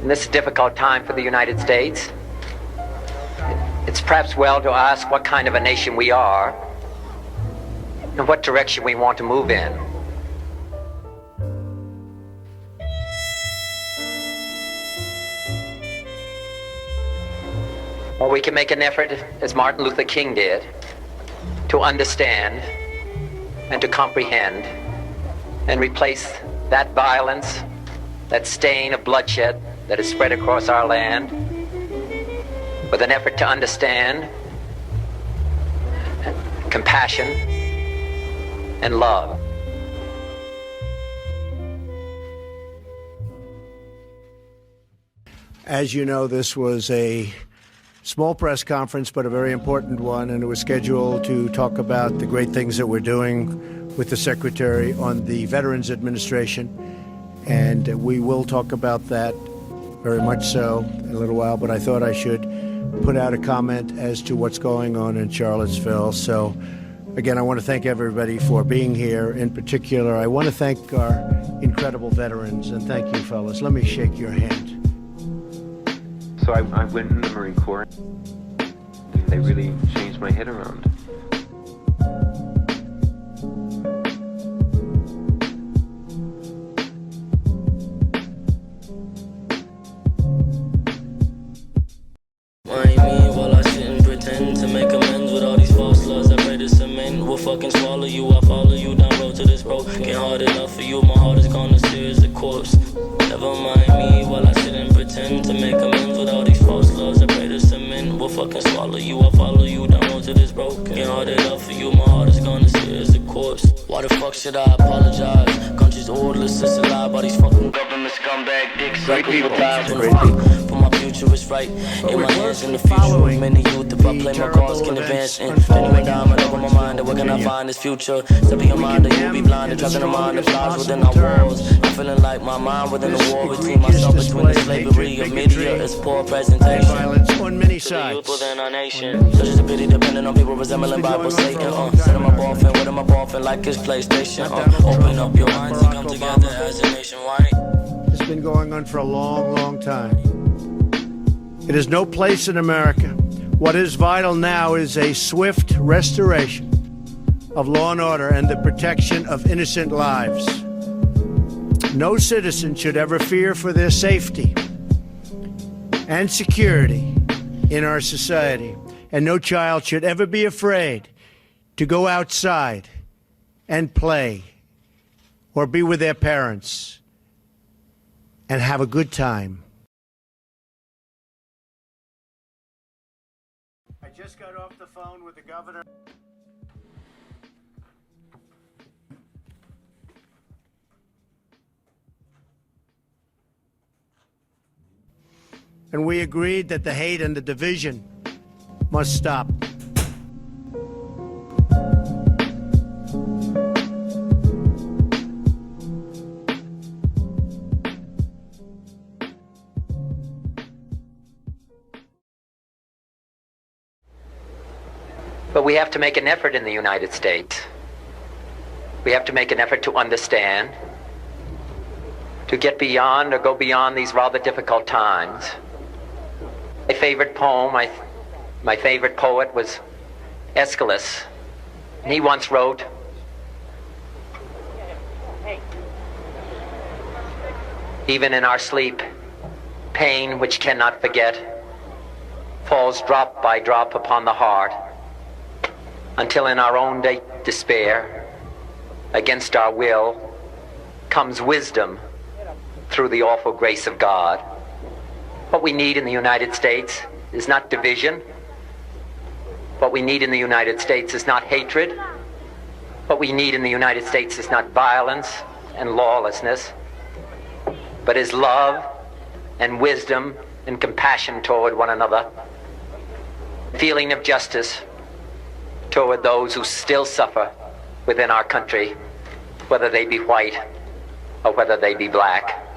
In this difficult time for the United States, it's perhaps well to ask what kind of a nation we are and what direction we want to move in. Or we can make an effort, as Martin Luther King did, to understand and to comprehend and replace that violence, that stain of bloodshed that is spread across our land with an effort to understand, compassion, and love. As you know, this was a small press conference, but a very important one, and it was scheduled to talk about the great things that we're doing with the Secretary on the Veterans Administration, and we will talk about that very much so in a little while, but I thought I should put out a comment as to what's going on in Charlottesville. So, again, I want to thank everybody for being here. In particular, I want to thank our incredible veterans, and thank you, fellas. Let me shake your hand. So I went in the Marine Corps. They really changed my head around. Well, I shouldn't pretend to make amends with all these false laws. I pray to cement will fucking swallow you. I follow you down road to this broken heart enough for you. My heart is gone as serious as a corpse. Never mind me, well, I shouldn't pretend to make amends with all these false laws. I pray to cement will fucking swallow you. I follow you down road to this broken heart enough for you. My heart is gone as serious as a corpse. Why the fuck should I apologize? Country's orderless, it's a lie by these fucking government scumbag dicks. Great people. For my future is right. In my hands in the future of many youth. If I play my cards, can advance. And genuine diamond over my mind. And where can I find this future? Step in your mind or you'll be blinded. Trapped in a mind that flies within our walls. I'm feeling like my mind within the war between myself, between the slavery of media. It's poor presentation. Violence on many sides. Youth within our nation. Such as a pity depending on people resembling Bible Satan. Sending my boyfriend, with my boyfriend like his PlayStation. Open up your minds and come together as a nation. Why? It's been going on for a long, long time. It has no place in America. What is vital now is a swift restoration of law and order and the protection of innocent lives. No citizen should ever fear for their safety and security in our society, and no child should ever be afraid to go outside and play or be with their parents and have a good time. I just got off the phone with the governor. And we agreed that the hate and the division must stop. But we have to make an effort in the United States. We have to make an effort to understand, to get beyond or go beyond these rather difficult times. My favorite poem, my favorite poet was Aeschylus. And he once wrote, "Even in our sleep, pain which cannot forget falls drop by drop upon the heart, until in our own despair, against our will, comes wisdom through the awful grace of God." What we need in the United States is not division. What we need in the United States is not hatred. What we need in the United States is not violence and lawlessness, but is love and wisdom and compassion toward one another, feeling of justice toward those who still suffer within our country, whether they be white or whether they be black.